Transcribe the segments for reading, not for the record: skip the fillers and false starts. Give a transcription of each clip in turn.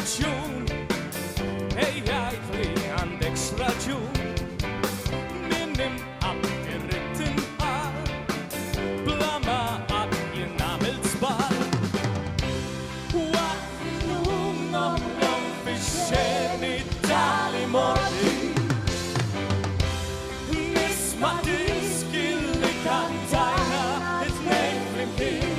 station jgħid li għandek x'raġun min irrid tinqal bla ma qatt jien għamilt żball. Waqt nhom fix-xeni tal-imorti nisma' diski li kantajna it-tnejn flimkien.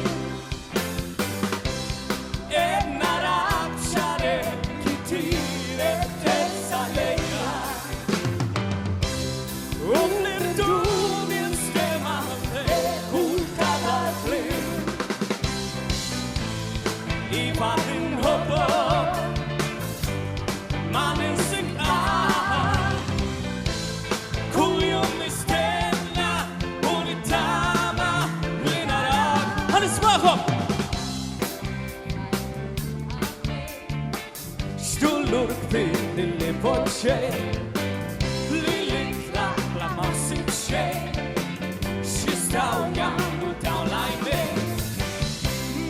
Stullur kbir li poċċej li l-intraq bla ma ħsib xejn x'jistgħu jagħmlu dawn l-għajnejn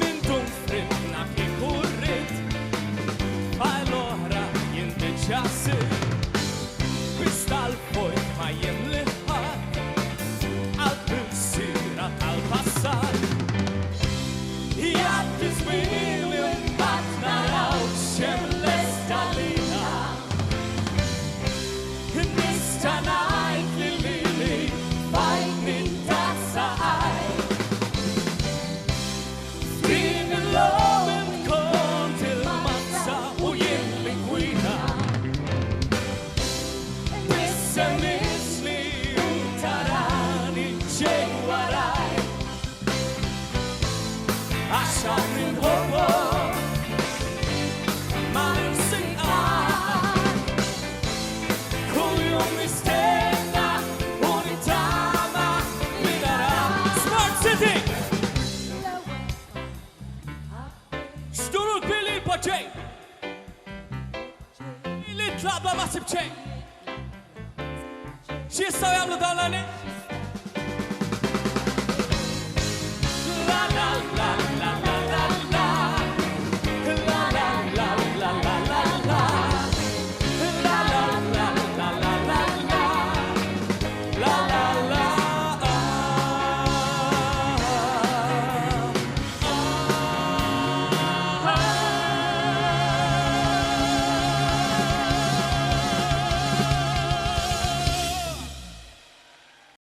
minn dun fridna kieku rrid bħal oħra jien diġà sirt biss tal-vojt ma jimli ħadd għall-sira tal-passat. Jgħaddi żmien li mbagħad naraw x'hemm lesta lilha. Nista' ngħid li lili bajni ta' saqaj. Din il-lowel kont il-mazza u jien l-gwida. Issa nisli u tarani ġej waraj. Għaxar inħobbok ma nsinqak. Kull jum nistenna u nitama li narak. Smart City! Xturu l-Billy Poċej! Li tlabla ma sibċej! X'jistgħu jagħmlu dawn l-għaniet? La la la la